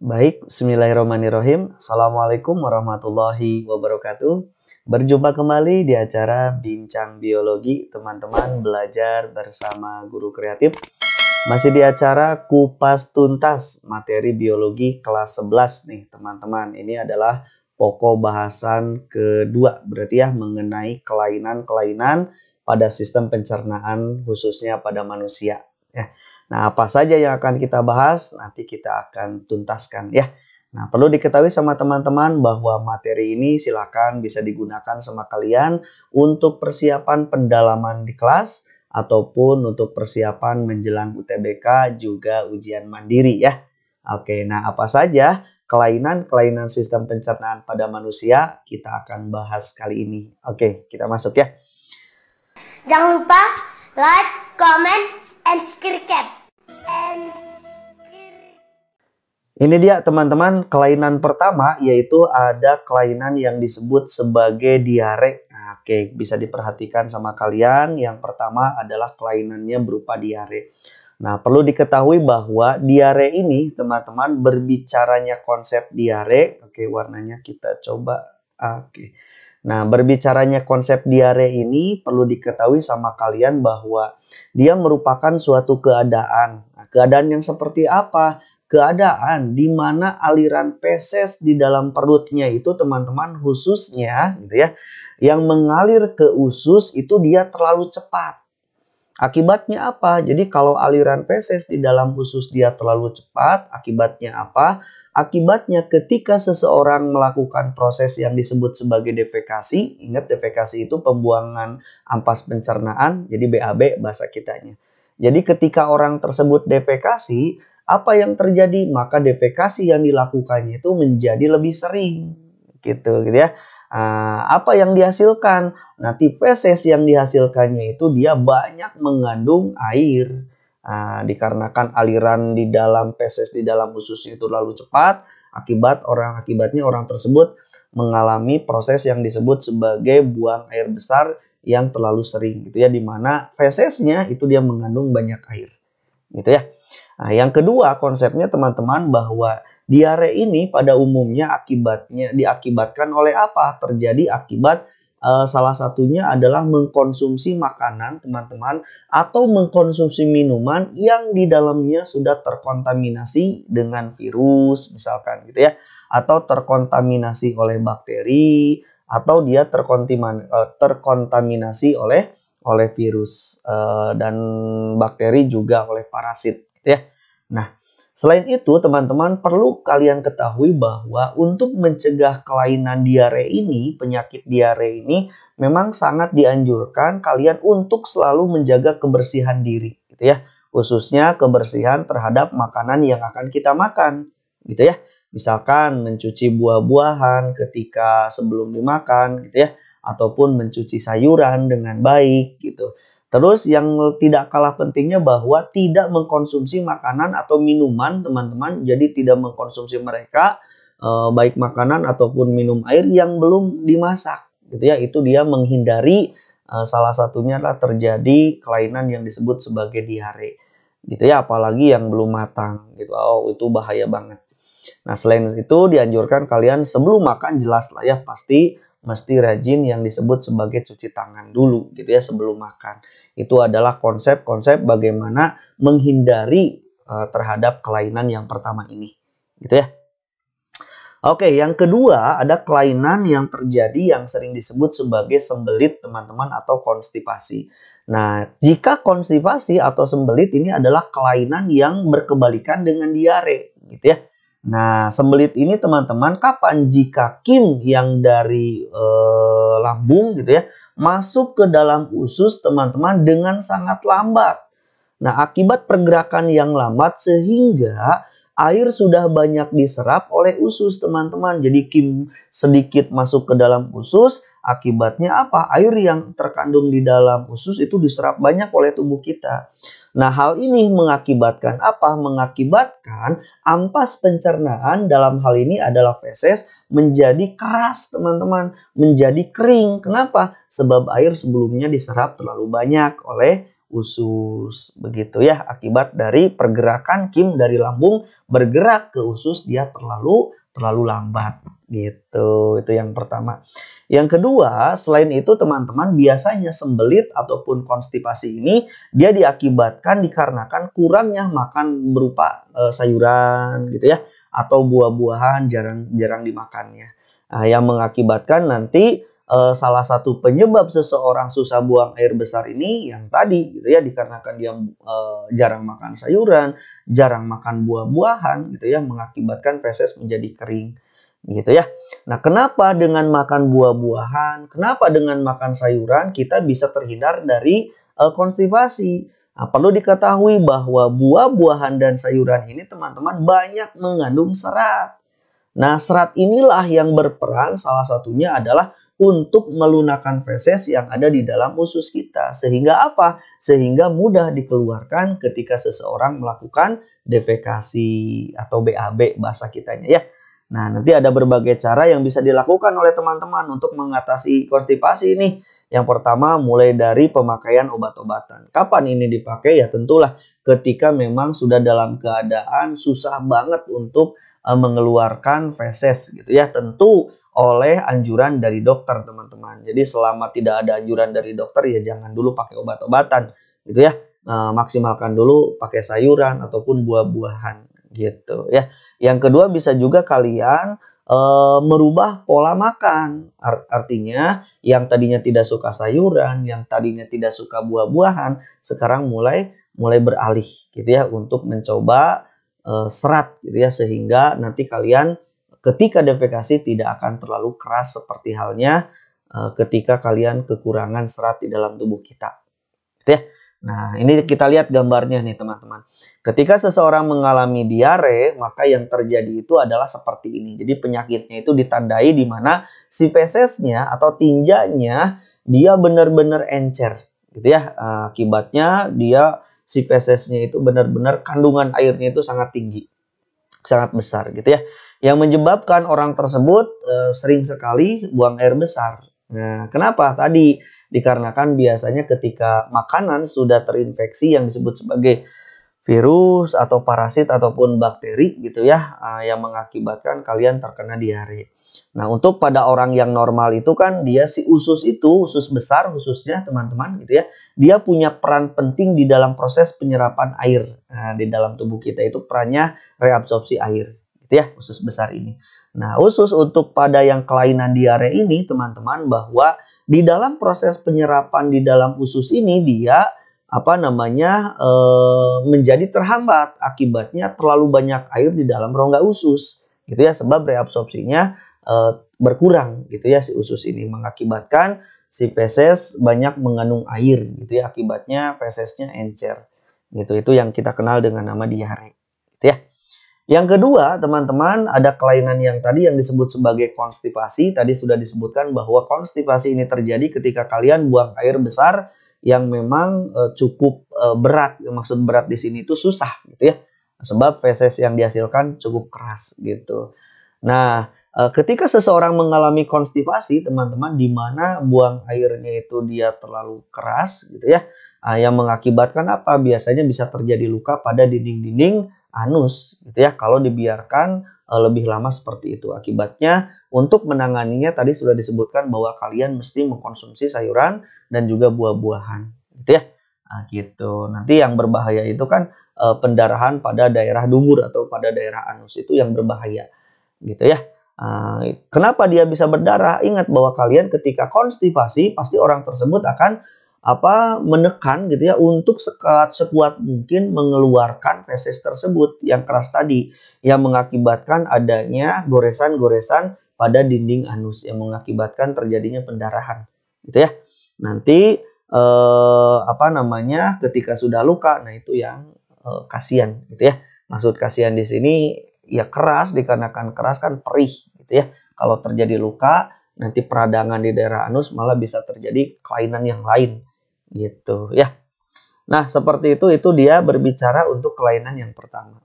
Baik, bismillahirrahmanirrahim. Assalamualaikum warahmatullahi wabarakatuh. Berjumpa kembali di acara Bincang Biologi, teman-teman belajar bersama guru kreatif. Masih di acara Kupas Tuntas materi biologi kelas 11 nih, teman-teman. Ini adalah pokok bahasan kedua, berarti ya mengenai kelainan-kelainan pada sistem pencernaan khususnya pada manusia. Ya. Nah, apa saja yang akan kita bahas, nanti kita akan tuntaskan ya. Nah, perlu diketahui sama teman-teman bahwa materi ini silakan bisa digunakan sama kalian untuk persiapan pendalaman di kelas ataupun untuk persiapan menjelang UTBK juga ujian mandiri ya. Oke, nah apa saja kelainan-kelainan sistem pencernaan pada manusia kita akan bahas kali ini. Oke, kita masuk ya. Jangan lupa like, comment, and subscribe. Ini dia teman-teman, kelainan pertama yaitu ada kelainan yang disebut sebagai diare. Nah, oke, bisa diperhatikan sama kalian. Yang pertama adalah kelainannya berupa diare. Nah, perlu diketahui bahwa diare ini teman-teman, berbicaranya konsep diare. Oke, warnanya kita coba. Oke. Nah, berbicaranya konsep diare ini perlu diketahui sama kalian bahwa dia merupakan suatu keadaan. Nah, keadaan yang seperti apa? Keadaan di mana aliran feses di dalam perutnya itu teman-teman khususnya gitu ya, yang mengalir ke usus itu dia terlalu cepat. Akibatnya apa? Jadi kalau aliran feses di dalam usus dia terlalu cepat, akibatnya apa? Akibatnya ketika seseorang melakukan proses yang disebut sebagai defekasi, ingat defekasi itu pembuangan ampas pencernaan, jadi BAB bahasa kitanya. Jadi ketika orang tersebut defekasi, apa yang terjadi? Maka defekasi yang dilakukannya itu menjadi lebih sering. Gitu ya. Apa yang dihasilkan? Nanti feses yang dihasilkannya itu dia banyak mengandung air. Dikarenakan aliran di dalam feses di dalam ususnya itu terlalu cepat, akibatnya orang tersebut mengalami proses yang disebut sebagai buang air besar yang terlalu sering gitu ya, di mana fesesnya itu dia mengandung banyak air. Gitu ya. Nah, yang kedua konsepnya teman-teman bahwa diare ini pada umumnya diakibatkan oleh apa? Terjadi akibat salah satunya adalah mengkonsumsi makanan teman-teman atau mengkonsumsi minuman yang di dalamnya sudah terkontaminasi dengan virus misalkan gitu ya, atau terkontaminasi oleh bakteri atau dia terkontaminasi oleh virus dan bakteri juga oleh parasit gitu ya. Nah, selain itu teman-teman perlu kalian ketahui bahwa untuk mencegah kelainan diare ini, penyakit diare ini memang sangat dianjurkan kalian untuk selalu menjaga kebersihan diri gitu ya. Khususnya kebersihan terhadap makanan yang akan kita makan gitu ya. Misalkan mencuci buah-buahan ketika sebelum dimakan gitu ya, ataupun mencuci sayuran dengan baik gitu. Terus yang tidak kalah pentingnya bahwa tidak mengkonsumsi makanan atau minuman teman-teman. Jadi tidak mengkonsumsi mereka baik makanan ataupun minum air yang belum dimasak gitu ya. Itu dia menghindari salah satunya adalah terjadi kelainan yang disebut sebagai diare gitu ya, apalagi yang belum matang gitu. Oh, itu bahaya banget. Nah, selain itu dianjurkan kalian sebelum makan jelas lah ya, mesti rajin yang disebut sebagai cuci tangan dulu gitu ya sebelum makan. Itu adalah konsep-konsep bagaimana menghindari terhadap kelainan yang pertama ini gitu ya. Oke, yang kedua ada kelainan yang terjadi yang sering disebut sebagai sembelit teman-teman atau konstipasi. Nah, jika konstipasi atau sembelit ini adalah kelainan yang berkebalikan dengan diare gitu ya. Nah, sembelit ini teman-teman kapan? Jika kim yang dari lambung gitu ya masuk ke dalam usus teman-teman dengan sangat lambat. Nah, akibat pergerakan yang lambat sehingga air sudah banyak diserap oleh usus teman-teman. Jadi kim sedikit masuk ke dalam usus, akibatnya apa? Air yang terkandung di dalam usus itu diserap banyak oleh tubuh kita. Nah, hal ini mengakibatkan apa? Mengakibatkan ampas pencernaan dalam hal ini adalah feses menjadi keras teman-teman, menjadi kering. Kenapa? Sebab air sebelumnya diserap terlalu banyak usus. Begitu ya, akibat dari pergerakan kim dari lambung bergerak ke usus dia terlalu lambat gitu. Itu yang pertama. Yang kedua, selain itu teman-teman, biasanya sembelit ataupun konstipasi ini dia diakibatkan dikarenakan kurangnya makan berupa sayuran gitu ya, atau buah-buahan jarang dimakannya. Nah, yang mengakibatkan nanti salah satu penyebab seseorang susah buang air besar ini yang tadi gitu ya, dikarenakan dia jarang makan sayuran, jarang makan buah-buahan gitu ya, mengakibatkan feses menjadi kering gitu ya. Nah, kenapa dengan makan buah-buahan, kenapa dengan makan sayuran kita bisa terhindar dari konstipasi? Nah, perlu diketahui bahwa buah-buahan dan sayuran ini teman-teman banyak mengandung serat. Nah, serat inilah yang berperan salah satunya adalah untuk melunakkan feses yang ada di dalam usus kita. Sehingga apa? Sehingga mudah dikeluarkan ketika seseorang melakukan defekasi atau BAB bahasa kitanya ya. Nah, nanti ada berbagai cara yang bisa dilakukan oleh teman-teman untuk mengatasi konstipasi nih. Yang pertama mulai dari pemakaian obat-obatan. Kapan ini dipakai? Ya tentulah ketika memang sudah dalam keadaan susah banget untuk mengeluarkan feses gitu ya. Tentu oleh anjuran dari dokter teman-teman. Jadi selama tidak ada anjuran dari dokter ya jangan dulu pakai obat-obatan gitu ya. Maksimalkan dulu pakai sayuran ataupun buah-buahan gitu ya. Yang kedua bisa juga kalian merubah pola makan. Artinya yang tadinya tidak suka sayuran, yang tadinya tidak suka buah-buahan, sekarang mulai beralih gitu ya untuk mencoba serat gitu ya, sehingga nanti kalian ketika defekasi tidak akan terlalu keras seperti halnya ketika kalian kekurangan serat di dalam tubuh kita gitu ya. Nah, ini kita lihat gambarnya nih teman-teman. Ketika seseorang mengalami diare, maka yang terjadi itu adalah seperti ini. Jadi penyakitnya itu ditandai di mana si fesesnya atau tinjanya dia benar-benar encer gitu ya. Akibatnya dia si fesesnya itu benar-benar kandungan airnya itu sangat tinggi, sangat besar gitu ya. Yang menyebabkan orang tersebut sering sekali buang air besar. Nah, kenapa? Tadi dikarenakan biasanya ketika makanan sudah terinfeksi yang disebut sebagai virus atau parasit ataupun bakteri gitu ya, yang mengakibatkan kalian terkena diare. Nah, untuk pada orang yang normal itu kan dia si usus itu, usus besar khususnya teman-teman gitu ya, dia punya peran penting di dalam proses penyerapan air. Nah, di dalam tubuh kita itu perannya reabsorpsi air gitu ya, usus besar ini. Nah, usus untuk pada yang kelainan diare ini teman-teman, bahwa di dalam proses penyerapan di dalam usus ini dia menjadi terhambat, akibatnya terlalu banyak air di dalam rongga usus gitu ya, sebab reabsorpsinya berkurang gitu ya si usus ini, mengakibatkan si feses banyak mengandung air gitu ya, akibatnya fesesnya encer gitu. Itu yang kita kenal dengan nama diare gitu ya. Yang kedua, teman-teman, ada kelainan yang tadi yang disebut sebagai konstipasi. Tadi sudah disebutkan bahwa konstipasi ini terjadi ketika kalian buang air besar yang memang cukup berat. Maksud berat di sini itu susah gitu ya. Sebab feses yang dihasilkan cukup keras gitu. Nah, ketika seseorang mengalami konstipasi, teman-teman, di mana buang airnya itu dia terlalu keras gitu ya. Yang mengakibatkan apa? Biasanya bisa terjadi luka pada dinding-dinding anus gitu ya kalau dibiarkan lebih lama seperti itu. Akibatnya untuk menanganinya tadi sudah disebutkan bahwa kalian mesti mengkonsumsi sayuran dan juga buah-buahan gitu ya. Nah, gitu. Nanti yang berbahaya itu kan pendarahan pada daerah dubur atau pada daerah anus, itu yang berbahaya gitu ya. Kenapa dia bisa berdarah? Ingat bahwa kalian ketika konstipasi pasti orang tersebut akan menekan gitu ya untuk sekuat mungkin mengeluarkan feses tersebut yang keras tadi, yang mengakibatkan adanya goresan-goresan pada dinding anus yang mengakibatkan terjadinya pendarahan gitu ya. Nanti ketika sudah luka, nah itu yang kasihan gitu ya. Maksud kasihan di sini ya keras, dikarenakan keras kan perih gitu ya. Kalau terjadi luka nanti peradangan di daerah anus, malah bisa terjadi kelainan yang lain gitu ya. Nah, seperti itu dia berbicara untuk kelainan yang pertama.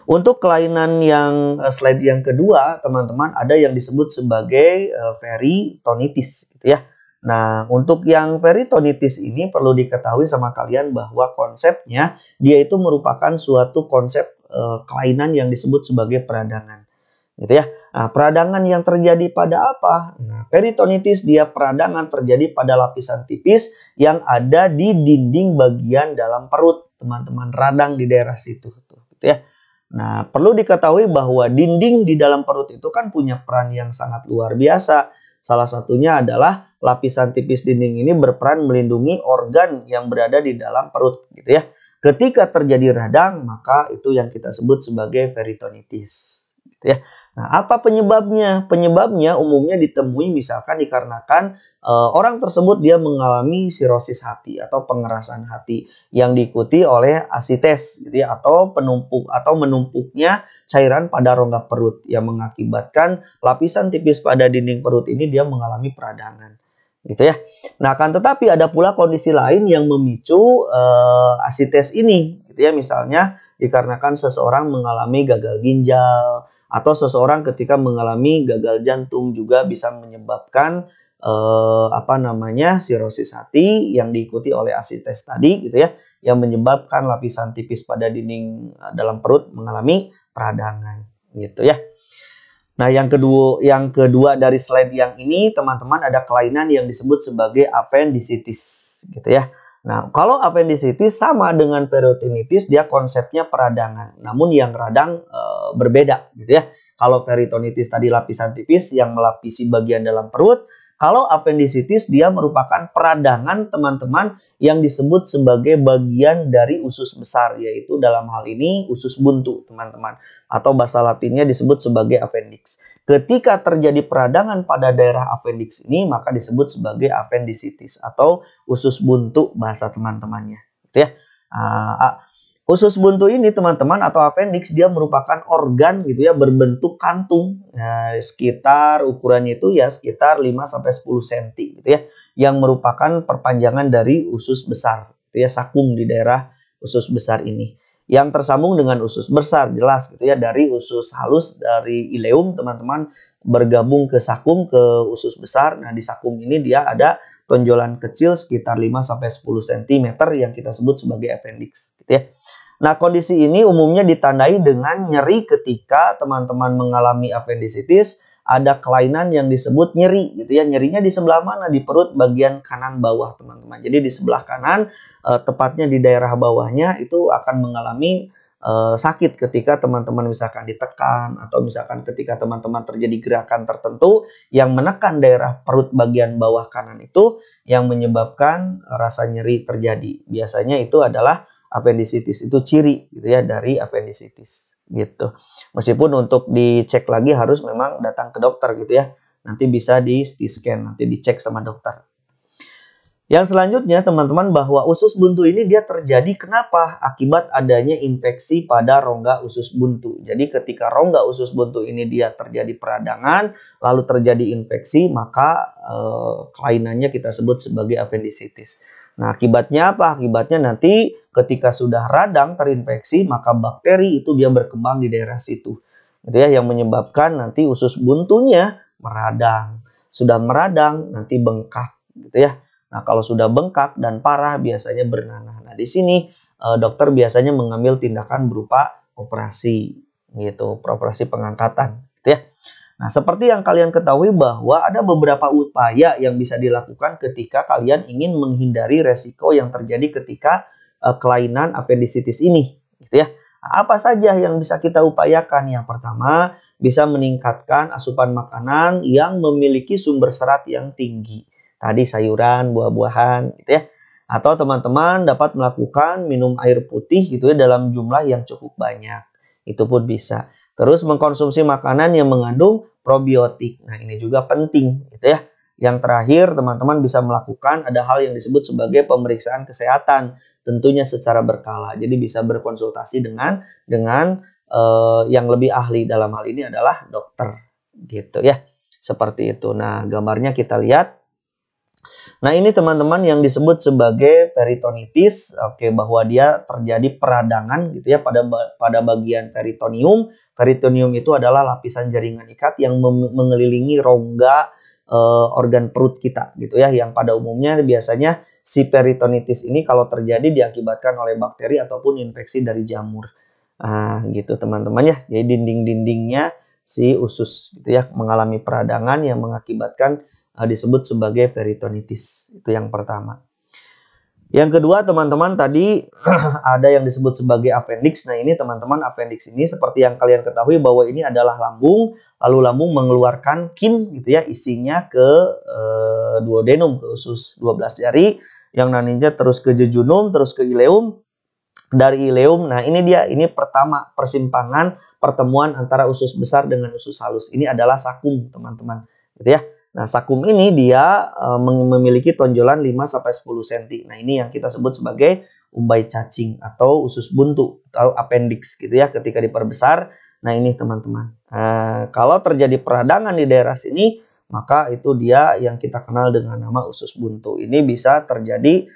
Untuk kelainan yang slide yang kedua, teman-teman, ada yang disebut sebagai peritonitis gitu ya. Nah, untuk yang peritonitis ini perlu diketahui sama kalian bahwa konsepnya dia itu merupakan suatu konsep kelainan yang disebut sebagai peradangan. Gitu ya. Nah, peradangan yang terjadi pada apa? Nah, peritonitis dia peradangan terjadi pada lapisan tipis yang ada di dinding bagian dalam perut, teman-teman, radang di daerah situ tuh, gitu ya. Nah, perlu diketahui bahwa dinding di dalam perut itu kan punya peran yang sangat luar biasa. Salah satunya adalah lapisan tipis dinding ini berperan melindungi organ yang berada di dalam perut, gitu ya. Ketika terjadi radang, maka itu yang kita sebut sebagai peritonitis, gitu ya. Nah, apa penyebabnya? Penyebabnya umumnya ditemui misalkan dikarenakan orang tersebut dia mengalami sirosis hati atau pengerasan hati yang diikuti oleh asites, gitu ya, atau menumpuknya cairan pada rongga perut yang mengakibatkan lapisan tipis pada dinding perut ini dia mengalami peradangan, gitu ya. Nah, akan tetapi ada pula kondisi lain yang memicu asites ini, gitu ya. Misalnya dikarenakan seseorang mengalami gagal ginjal, atau seseorang ketika mengalami gagal jantung juga bisa menyebabkan sirosis hati yang diikuti oleh asites tadi, gitu ya, yang menyebabkan lapisan tipis pada dinding dalam perut mengalami peradangan, gitu ya. Nah, yang kedua dari slide yang ini, teman-teman, ada kelainan yang disebut sebagai appendicitis, gitu ya. Nah, kalau appendicitis sama dengan peritonitis, dia konsepnya peradangan, namun yang radang berbeda, gitu ya. Kalau peritonitis tadi lapisan tipis yang melapisi bagian dalam perut, kalau appendicitis dia merupakan peradangan, teman-teman, yang disebut sebagai bagian dari usus besar, yaitu dalam hal ini usus buntu, teman-teman, atau bahasa latinnya disebut sebagai appendix. Ketika terjadi peradangan pada daerah appendix ini, maka disebut sebagai appendicitis atau usus buntu bahasa teman-temannya, gitu ya. Usus buntu ini, teman-teman, atau appendix, dia merupakan organ, gitu ya, berbentuk kantung. Nah, sekitar ukurannya itu ya sekitar 5-10 cm, gitu ya, yang merupakan perpanjangan dari usus besar, gitu ya, sakum di daerah usus besar ini. Yang tersambung dengan usus besar, jelas, gitu ya, dari usus halus dari ileum, teman-teman, bergabung ke sakum, ke usus besar. Nah, di sakum ini dia ada tonjolan kecil sekitar 5-10 cm yang kita sebut sebagai appendix, gitu ya. Nah, kondisi ini umumnya ditandai dengan nyeri ketika teman-teman mengalami appendicitis. Ada kelainan yang disebut nyeri, gitu ya. Nyerinya di sebelah mana? Di perut bagian kanan bawah, teman-teman. Jadi di sebelah kanan, tepatnya di daerah bawahnya, itu akan mengalami sakit ketika teman-teman misalkan ditekan, atau misalkan ketika teman-teman terjadi gerakan tertentu yang menekan daerah perut bagian bawah kanan itu, yang menyebabkan rasa nyeri terjadi. Biasanya itu adalah appendicitis, itu ciri, gitu ya, dari appendicitis, gitu. Meskipun untuk dicek lagi harus memang datang ke dokter, gitu ya. Nanti bisa di CT scan, nanti dicek sama dokter. Yang selanjutnya, teman-teman, bahwa usus buntu ini dia terjadi kenapa? Akibat adanya infeksi pada rongga usus buntu. Jadi ketika rongga usus buntu ini dia terjadi peradangan, lalu terjadi infeksi, maka kelainannya kita sebut sebagai appendicitis. Nah, akibatnya apa? Akibatnya nanti ketika sudah radang terinfeksi, maka bakteri itu dia berkembang di daerah situ, gitu ya, yang menyebabkan nanti usus buntunya meradang. Sudah meradang, nanti bengkak, gitu ya. Nah, kalau sudah bengkak dan parah, biasanya bernanah. Nah, di sini dokter biasanya mengambil tindakan berupa operasi, gitu, operasi pengangkatan, gitu ya. Nah, seperti yang kalian ketahui bahwa ada beberapa upaya yang bisa dilakukan ketika kalian ingin menghindari resiko yang terjadi ketika kelainan appendicitis ini, gitu ya. Nah, apa saja yang bisa kita upayakan? Yang pertama, bisa meningkatkan asupan makanan yang memiliki sumber serat yang tinggi. Tadi sayuran, buah-buahan, gitu ya. Atau teman-teman dapat melakukan minum air putih, gitu ya, dalam jumlah yang cukup banyak. Itu pun bisa. Terus mengkonsumsi makanan yang mengandung probiotik. Nah, ini juga penting, gitu ya. Yang terakhir, teman-teman bisa melakukan ada hal yang disebut sebagai pemeriksaan kesehatan, tentunya secara berkala. Jadi bisa berkonsultasi dengan yang lebih ahli, dalam hal ini adalah dokter, gitu ya. Seperti itu. Nah, gambarnya kita lihat. Nah, ini teman-teman yang disebut sebagai peritonitis, oke, bahwa dia terjadi peradangan, gitu ya, pada bagian peritoneum. Peritoneum itu adalah lapisan jaringan ikat yang mengelilingi rongga organ perut kita gitu ya, yang pada umumnya biasanya si peritonitis ini kalau terjadi diakibatkan oleh bakteri ataupun infeksi dari jamur. Nah, gitu teman-teman ya. Jadi dinding-dindingnya si usus gitu ya mengalami peradangan yang mengakibatkan disebut sebagai peritonitis. Itu yang pertama. Yang kedua teman-teman tadi ada yang disebut sebagai appendix. Nah ini teman-teman appendix ini seperti yang kalian ketahui bahwa ini adalah lambung. Lalu lambung mengeluarkan kin gitu ya isinya ke duodenum, ke usus 12 jari. Yang nantinya terus ke jejunum, terus ke ileum. Dari ileum, nah ini dia, ini pertama persimpangan pertemuan antara usus besar dengan usus halus. Ini adalah sakum teman-teman gitu ya. Nah, sakum ini dia memiliki tonjolan 5-10 cm. Nah, ini yang kita sebut sebagai umbai cacing atau usus buntu atau appendix gitu ya ketika diperbesar. Nah, ini teman-teman. Nah, kalau terjadi peradangan di daerah sini, maka itu dia yang kita kenal dengan nama usus buntu. Ini bisa terjadi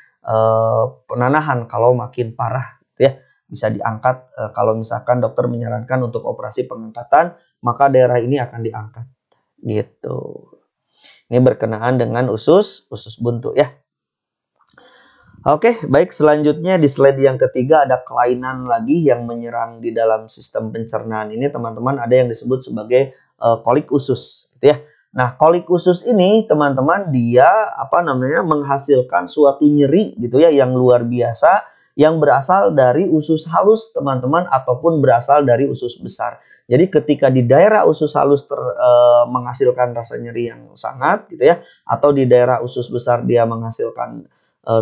penanahan kalau makin parah gitu ya. Bisa diangkat kalau misalkan dokter menyarankan untuk operasi pengangkatan, maka daerah ini akan diangkat gitu. Ini berkenaan dengan usus buntu ya. Oke, baik, selanjutnya di slide yang ketiga ada kelainan lagi yang menyerang di dalam sistem pencernaan ini teman-teman, ada yang disebut sebagai kolik usus gitu ya. Nah, kolik usus ini teman-teman dia menghasilkan suatu nyeri gitu ya yang luar biasa yang berasal dari usus halus teman-teman ataupun berasal dari usus besar. Jadi ketika di daerah usus halus menghasilkan rasa nyeri yang sangat gitu ya, atau di daerah usus besar dia menghasilkan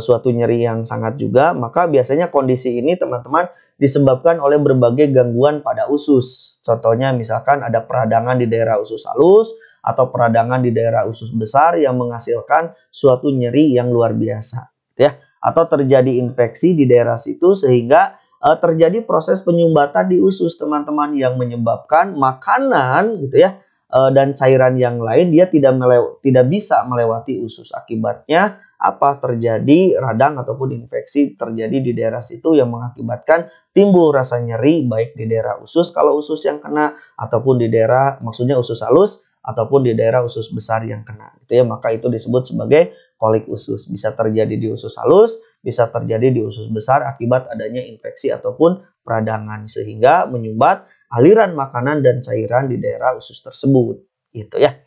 suatu nyeri yang sangat juga, maka biasanya kondisi ini teman-teman disebabkan oleh berbagai gangguan pada usus. Contohnya misalkan ada peradangan di daerah usus halus atau peradangan di daerah usus besar yang menghasilkan suatu nyeri yang luar biasa gitu ya, atau terjadi infeksi di daerah situ sehingga terjadi proses penyumbatan di usus teman-teman yang menyebabkan makanan gitu ya dan cairan yang lain dia tidak bisa melewati usus. Akibatnya apa? Terjadi radang ataupun infeksi terjadi di daerah situ yang mengakibatkan timbul rasa nyeri baik di daerah usus kalau usus yang kena ataupun di daerah maksudnya usus halus ataupun di daerah usus besar yang kena gitu ya. Maka itu disebut sebagai kolik usus. Bisa terjadi di usus halus, bisa terjadi di usus besar akibat adanya infeksi ataupun peradangan sehingga menyumbat aliran makanan dan cairan di daerah usus tersebut gitu ya.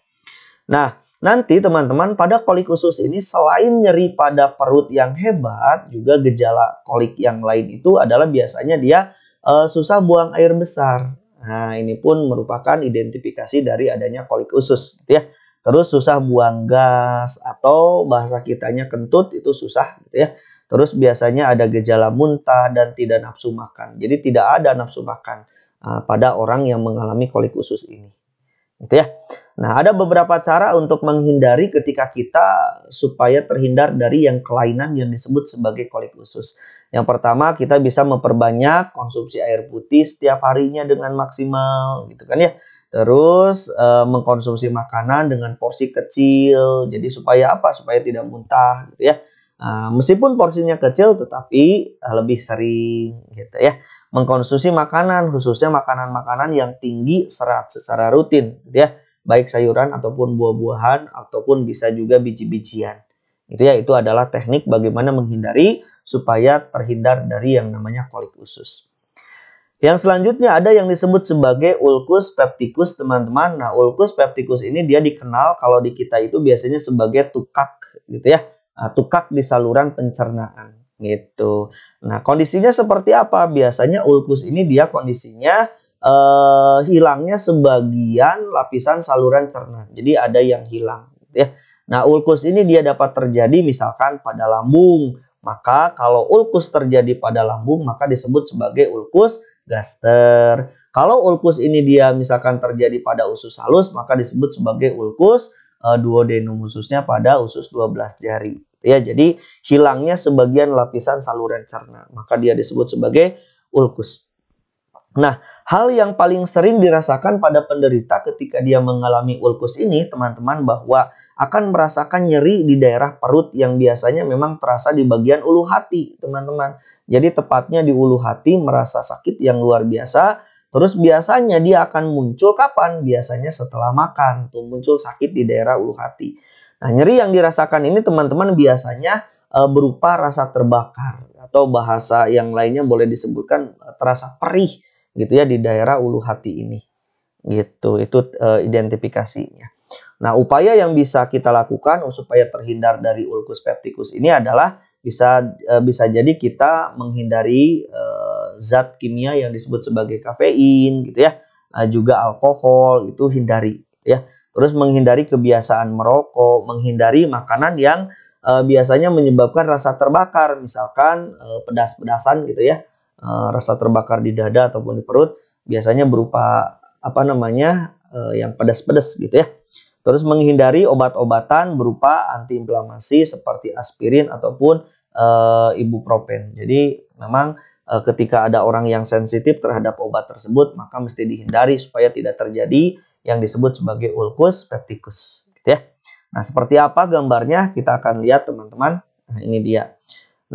Nah, nanti teman-teman pada kolik usus ini selain nyeri pada perut yang hebat, juga gejala kolik yang lain itu adalah biasanya dia susah buang air besar. Nah, ini pun merupakan identifikasi dari adanya kolik usus gitu ya. Terus susah buang gas atau bahasa kitanya kentut itu susah gitu ya. Terus biasanya ada gejala muntah dan tidak nafsu makan. Jadi tidak ada nafsu makan pada orang yang mengalami kolik usus ini. Gitu ya. Nah, ada beberapa cara untuk menghindari ketika kita supaya terhindar dari yang kelainan yang disebut sebagai kolik usus. Yang pertama, kita bisa memperbanyak konsumsi air putih setiap harinya dengan maksimal gitu kan ya. Terus mengkonsumsi makanan dengan porsi kecil. Jadi supaya apa? Supaya tidak muntah gitu ya. Meskipun porsinya kecil tetapi lebih sering gitu ya. Mengkonsumsi makanan khususnya makanan-makanan yang tinggi serat secara rutin gitu ya. Baik sayuran ataupun buah-buahan ataupun bisa juga biji-bijian. Itu ya, itu adalah teknik bagaimana menghindari supaya terhindar dari yang namanya kolik usus. Yang selanjutnya ada yang disebut sebagai ulcus pepticus teman-teman. Nah, ulcus pepticus ini dia dikenal kalau di kita itu biasanya sebagai tukak gitu ya. Tukak di saluran pencernaan gitu. Nah, kondisinya seperti apa? Biasanya ulcus ini dia kondisinya hilangnya sebagian lapisan saluran cerna. Jadi ada yang hilang gitu ya. Nah, ulcus ini dia dapat terjadi misalkan pada lambung. Maka kalau ulcus terjadi pada lambung maka disebut sebagai ulcus gaster. Kalau ulcus ini dia misalkan terjadi pada usus halus maka disebut sebagai ulcus duodenum khususnya pada usus 12 jari. Ya, jadi hilangnya sebagian lapisan saluran cerna maka dia disebut sebagai ulcus. Nah, hal yang paling sering dirasakan pada penderita ketika dia mengalami ulcus ini, teman-teman, bahwa akan merasakan nyeri di daerah perut yang biasanya memang terasa di bagian ulu hati, teman-teman. Jadi tepatnya di ulu hati merasa sakit yang luar biasa Terus biasanya dia akan muncul kapan? Biasanya setelah makan, tuh muncul sakit di daerah ulu hati. Nah, nyeri yang dirasakan ini teman-teman biasanya berupa rasa terbakar atau bahasa yang lainnya boleh disebutkan terasa perih gitu ya di daerah ulu hati ini. Gitu, itu identifikasinya. Nah, upaya yang bisa kita lakukan supaya terhindar dari ulkus peptikus ini adalah bisa jadi kita menghindari zat kimia yang disebut sebagai kafein gitu ya, juga alkohol itu hindari ya. Terus menghindari kebiasaan merokok, menghindari makanan yang biasanya menyebabkan rasa terbakar, misalkan pedas-pedasan gitu ya, rasa terbakar di dada ataupun di perut biasanya berupa yang pedas-pedas gitu ya. Terus menghindari obat-obatan berupa antiinflamasi seperti aspirin ataupun ibuprofen. Jadi memang ketika ada orang yang sensitif terhadap obat tersebut, maka mesti dihindari supaya tidak terjadi yang disebut sebagai ulkus peptikus, gitu ya. Nah, seperti apa gambarnya? Kita akan lihat teman-teman. Nah, ini dia.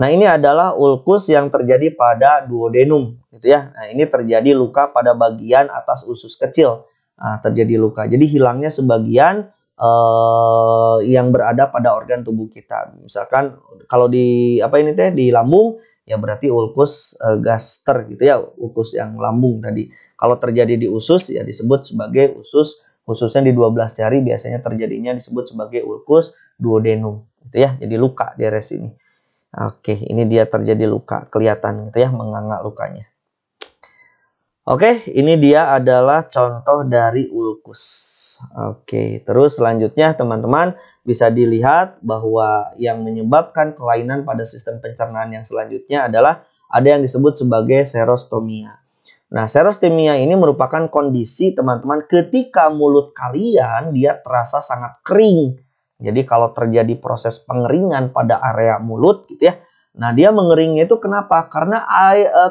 Nah, ini adalah ulkus yang terjadi pada duodenum, gitu ya. Nah, ini terjadi luka pada bagian atas usus kecil. Nah, terjadi luka. Jadi hilangnya sebagian yang berada pada organ tubuh kita. Misalkan kalau di di lambung ya berarti ulkus gaster gitu ya, ulkus yang lambung tadi. Kalau terjadi di usus ya disebut sebagai usus, khususnya di 12 jari biasanya terjadinya disebut sebagai ulkus duodenum gitu ya. Jadi luka di area sini. Oke, ini dia terjadi luka, kelihatan gitu ya, menganga lukanya. Oke, ini dia adalah contoh dari ulkus. Oke, terus selanjutnya teman-teman bisa dilihat bahwa yang menyebabkan kelainan pada sistem pencernaan yang selanjutnya adalah ada yang disebut sebagai serostomia. Nah, serostomia ini merupakan kondisi teman-teman ketika mulut kalian dia terasa sangat kering. Jadi kalau terjadi proses pengeringan pada area mulut gitu ya. Nah, dia mengeringnya itu kenapa? Karena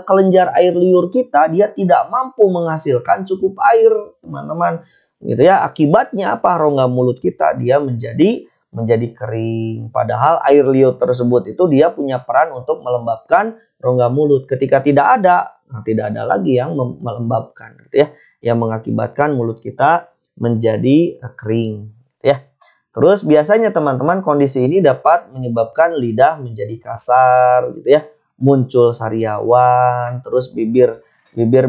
kelenjar air liur kita dia tidak mampu menghasilkan cukup air, teman-teman. Gitu ya. Akibatnya apa? Rongga mulut kita dia menjadi kering. Padahal air liur tersebut itu dia punya peran untuk melembabkan rongga mulut. Ketika tidak ada, tidak ada lagi yang melembabkan, gitu ya. Yang mengakibatkan mulut kita menjadi kering, gitu ya. Terus biasanya teman-teman kondisi ini dapat menyebabkan lidah menjadi kasar gitu ya, muncul sariawan, terus bibir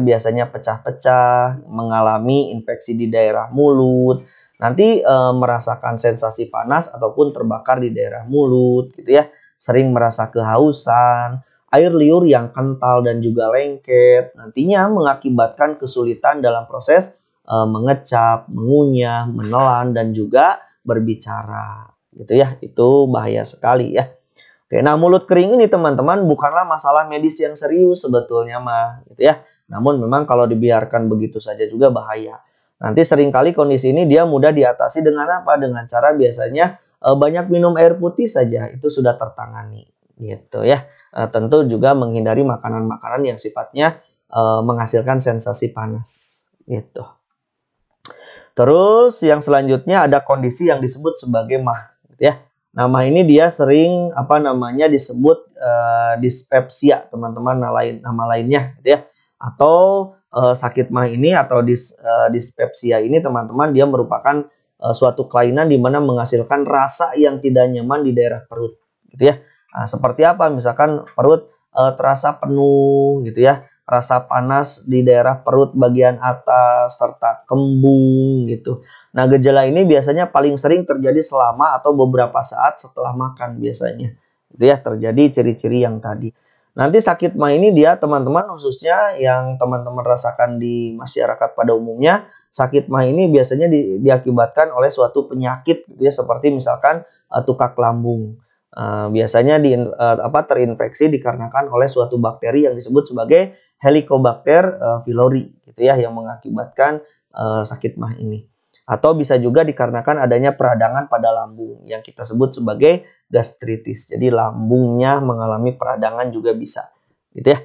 biasanya pecah-pecah, mengalami infeksi di daerah mulut, nanti merasakan sensasi panas ataupun terbakar di daerah mulut gitu ya, sering merasa kehausan, air liur yang kental dan juga lengket, nantinya mengakibatkan kesulitan dalam proses mengecap, mengunyah, menelan dan juga berbicara gitu ya. Itu bahaya sekali ya. Oke, nah mulut kering ini teman-teman bukanlah masalah medis yang serius sebetulnya mah gitu ya. Namun memang kalau dibiarkan begitu saja juga bahaya. Nanti seringkali kondisi ini dia mudah diatasi dengan apa? Dengan cara biasanya banyak minum air putih saja itu sudah tertangani gitu ya. Tentu juga menghindari makanan-makanan yang sifatnya menghasilkan sensasi panas gitu. Terus yang selanjutnya ada kondisi yang disebut sebagai mah, gitu ya. Nah, mah ini dia sering disebut dispepsia, teman-teman, nama lainnya, gitu ya. Atau sakit mah ini atau dispepsia ini, teman-teman, dia merupakan suatu kelainan di mana menghasilkan rasa yang tidak nyaman di daerah perut, gitu ya. Nah, seperti apa? Misalkan perut terasa penuh, gitu ya. Rasa panas di daerah perut bagian atas serta kembung gitu. Nah, gejala ini biasanya paling sering terjadi selama atau beberapa saat setelah makan biasanya. Itu ya, terjadi ciri-ciri yang tadi. Nanti sakit mah ini dia teman-teman khususnya yang teman-teman rasakan di masyarakat pada umumnya, sakit mah ini biasanya diakibatkan oleh suatu penyakit gitu ya, seperti misalkan tukak lambung. Biasanya terinfeksi dikarenakan oleh suatu bakteri yang disebut sebagai Helicobacter pylori gitu ya, yang mengakibatkan sakit mah ini. Atau bisa juga dikarenakan adanya peradangan pada lambung yang kita sebut sebagai gastritis. Jadi lambungnya mengalami peradangan juga bisa gitu ya.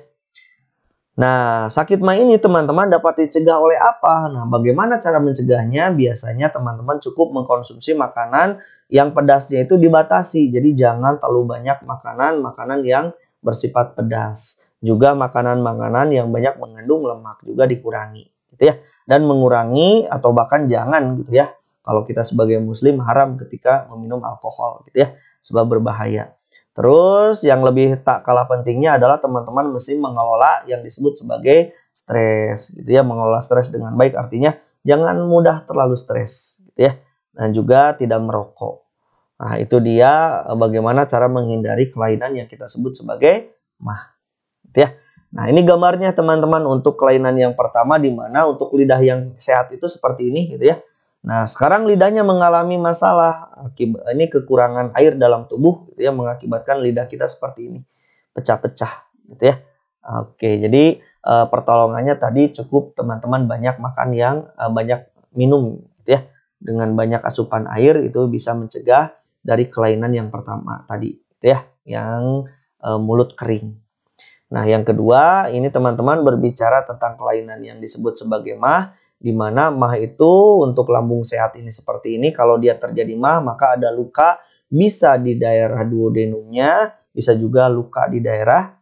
Nah, sakit mah ini teman-teman dapat dicegah oleh apa? Nah, bagaimana cara mencegahnya? Biasanya teman-teman cukup mengkonsumsi makanan yang pedasnya itu dibatasi. Jadi jangan terlalu banyak makanan yang bersifat pedas. Juga makanan-makanan yang banyak mengandung lemak juga dikurangi, gitu ya. Dan mengurangi atau bahkan jangan gitu ya. Kalau kita sebagai muslim haram ketika meminum alkohol gitu ya, sebab berbahaya. Terus yang lebih tak kalah pentingnya adalah teman-teman mesti mengelola yang disebut sebagai stres gitu ya. Mengelola stres dengan baik artinya jangan mudah terlalu stres gitu ya. Dan juga tidak merokok. Nah, itu dia bagaimana cara menghindari kelainan yang kita sebut sebagai MAH gitu ya. Nah, ini gambarnya teman-teman untuk kelainan yang pertama, di mana untuk lidah yang sehat itu seperti ini gitu ya. Nah, sekarang lidahnya mengalami masalah akibat ini kekurangan air dalam tubuh gitu ya, mengakibatkan lidah kita seperti ini, pecah-pecah gitu ya. Oke, jadi pertolongannya tadi cukup teman-teman banyak makan yang banyak minum gitu ya. Dengan banyak asupan air itu bisa mencegah dari kelainan yang pertama tadi gitu ya, yang mulut kering. Nah, yang kedua, ini teman-teman berbicara tentang kelainan yang disebut sebagai MAH, di mana MAH itu untuk lambung sehat ini seperti ini. Kalau dia terjadi MAH, maka ada luka bisa di daerah duodenumnya, bisa juga luka di daerah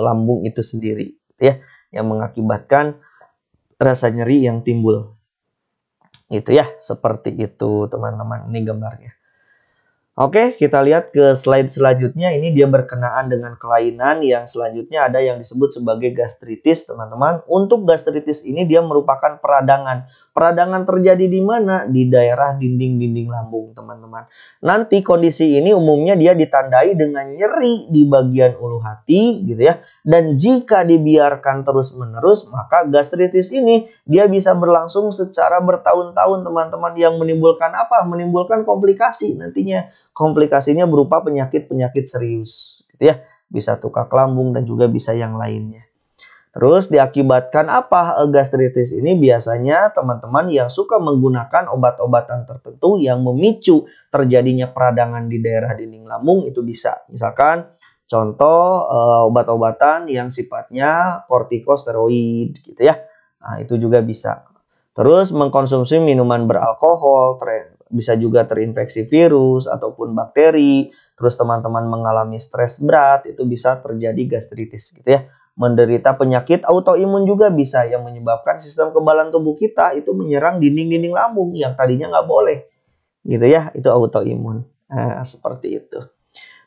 lambung itu sendiri, ya, yang mengakibatkan rasa nyeri yang timbul. Gitu ya, seperti itu teman-teman. Ini gambarnya. Oke, kita lihat ke slide selanjutnya. Ini dia berkenaan dengan kelainan yang selanjutnya ada yang disebut sebagai gastritis, teman-teman. Untuk gastritis ini dia merupakan peradangan. Peradangan terjadi di mana? Di daerah dinding-dinding lambung, teman-teman. Nanti kondisi ini umumnya dia ditandai dengan nyeri di bagian ulu hati, gitu ya. Dan jika dibiarkan terus-menerus, maka gastritis ini dia bisa berlangsung secara bertahun-tahun, teman-teman, yang menimbulkan apa? Menimbulkan komplikasi nantinya. Komplikasinya berupa penyakit-penyakit serius gitu ya. Bisa tukak lambung dan juga bisa yang lainnya. Terus diakibatkan apa gastritis ini? Biasanya teman-teman yang suka menggunakan obat-obatan tertentu yang memicu terjadinya peradangan di daerah dinding lambung itu bisa. Misalkan contoh obat-obatan yang sifatnya kortikosteroid gitu ya. Nah, itu juga bisa. Terus mengkonsumsi minuman beralkohol, bisa juga terinfeksi virus ataupun bakteri. Terus teman-teman mengalami stres berat, itu bisa terjadi gastritis gitu ya. Menderita penyakit autoimun juga bisa, yang menyebabkan sistem kekebalan tubuh kita itu menyerang dinding-dinding lambung yang tadinya nggak boleh gitu ya, itu autoimun. Nah, seperti itu.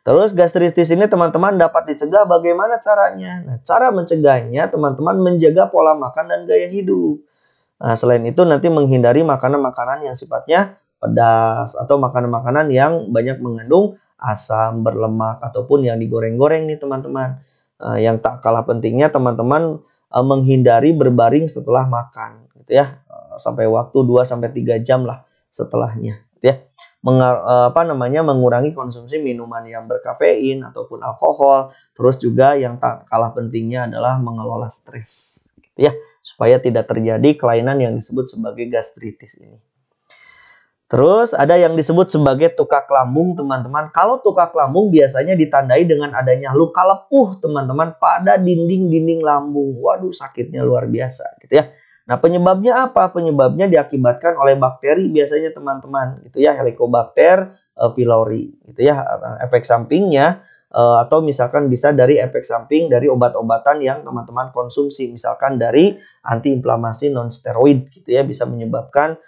Terus gastritis ini teman-teman dapat dicegah bagaimana caranya? Nah, cara mencegahnya teman-teman menjaga pola makan dan gaya hidup. Nah, selain itu nanti menghindari makanan-makanan yang sifatnya pedas atau makanan-makanan yang banyak mengandung asam, berlemak ataupun yang digoreng-goreng nih teman-teman. Yang tak kalah pentingnya teman-teman menghindari berbaring setelah makan gitu ya. Sampai waktu 2 sampai 3 jam lah setelahnya gitu ya. Mengurangi konsumsi minuman yang berkafein ataupun alkohol. Terus juga yang tak kalah pentingnya adalah mengelola stres gitu ya, supaya tidak terjadi kelainan yang disebut sebagai gastritis ini. Terus ada yang disebut sebagai tukak lambung, teman-teman. Kalau tukak lambung biasanya ditandai dengan adanya luka lepuh, teman-teman, pada dinding-dinding lambung. Waduh, sakitnya luar biasa gitu ya. Nah, penyebabnya apa? Penyebabnya diakibatkan oleh bakteri biasanya, teman-teman, gitu ya, Helicobacter pylori gitu ya. Efek sampingnya atau misalkan bisa dari efek samping dari obat-obatan yang teman-teman konsumsi, misalkan dari antiinflamasi non steroid gitu ya, bisa menyebabkan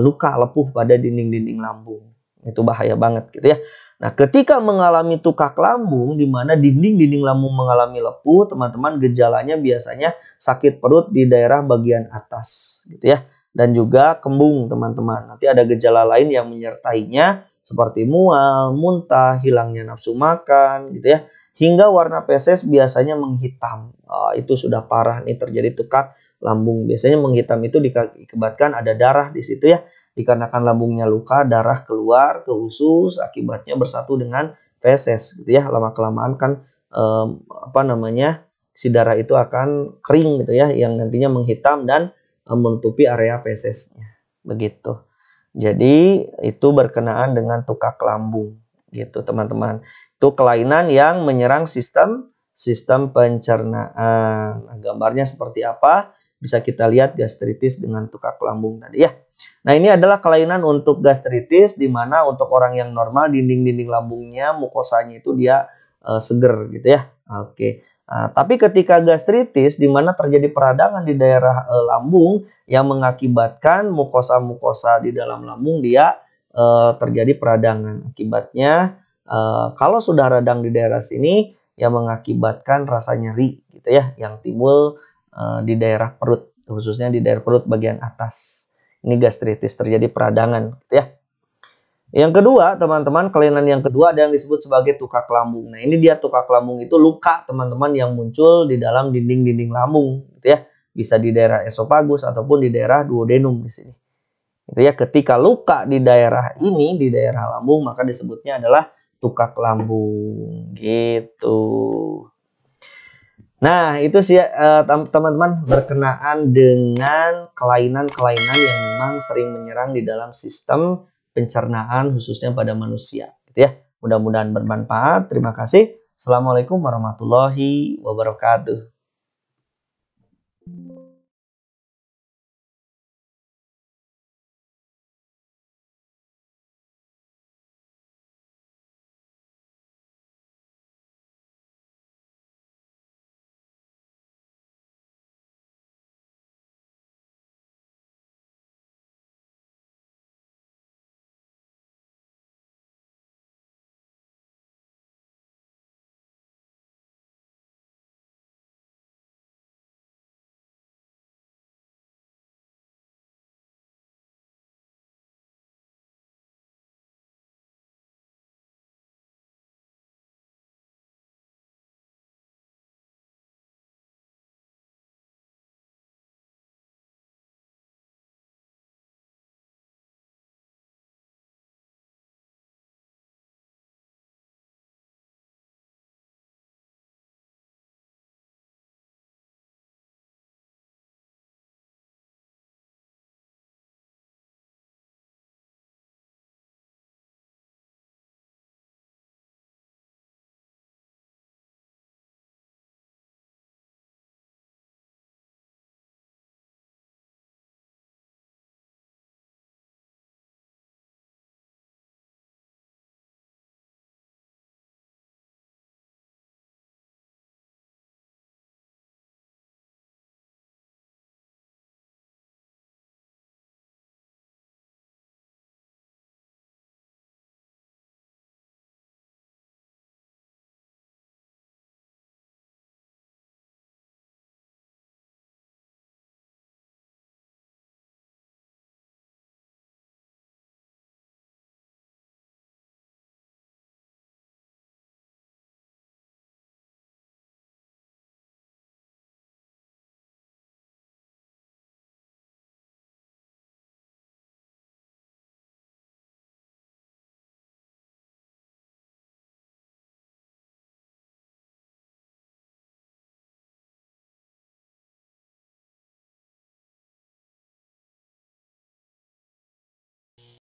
luka lepuh pada dinding-dinding lambung. Itu bahaya banget gitu ya. Nah, ketika mengalami tukak lambung di mana dinding-dinding lambung mengalami lepuh, teman-teman, gejalanya biasanya sakit perut di daerah bagian atas gitu ya. Dan juga kembung, teman-teman. Nanti ada gejala lain yang menyertainya seperti mual, muntah, hilangnya nafsu makan gitu ya. Hingga warna feses biasanya menghitam. Itu sudah parah nih, terjadi tukak lambung. Biasanya menghitam itu diakibatkan ada darah di situ ya. Dikarenakan lambungnya luka, darah keluar ke usus, akibatnya bersatu dengan feses gitu ya. Lama-kelamaan kan si darah itu akan kering gitu ya, yang nantinya menghitam dan menutupi area fesesnya. Begitu. Jadi itu berkenaan dengan tukak lambung gitu, teman-teman. Itu kelainan yang menyerang sistem pencernaan. Nah, gambarnya seperti apa? Bisa kita lihat gastritis dengan tukak lambung tadi ya. Nah, ini adalah kelainan untuk gastritis, di mana untuk orang yang normal dinding-dinding lambungnya, mukosanya itu dia seger gitu ya. Oke. Nah, tapi ketika gastritis di mana terjadi peradangan di daerah lambung yang mengakibatkan mukosa-mukosa di dalam lambung dia terjadi peradangan. Akibatnya kalau sudah radang di daerah sini yang mengakibatkan rasa nyeri gitu ya yang timbul di daerah perut, khususnya di daerah perut bagian atas. Ini gastritis, terjadi peradangan gitu ya. Yang kedua, teman-teman, kelainan yang kedua ada yang disebut sebagai tukak lambung. Nah, ini dia tukak lambung itu luka, teman-teman, yang muncul di dalam dinding-dinding lambung, gitu ya. Bisa di daerah esofagus ataupun di daerah duodenum di sini. Itu ya, ketika luka di daerah ini, di daerah lambung, maka disebutnya adalah tukak lambung, gitu. Nah, itu sih teman-teman berkenaan dengan kelainan-kelainan yang memang sering menyerang di dalam sistem pencernaan khususnya pada manusia gitu ya. Mudah-mudahan bermanfaat. Terima kasih. Assalamualaikum warahmatullahi wabarakatuh.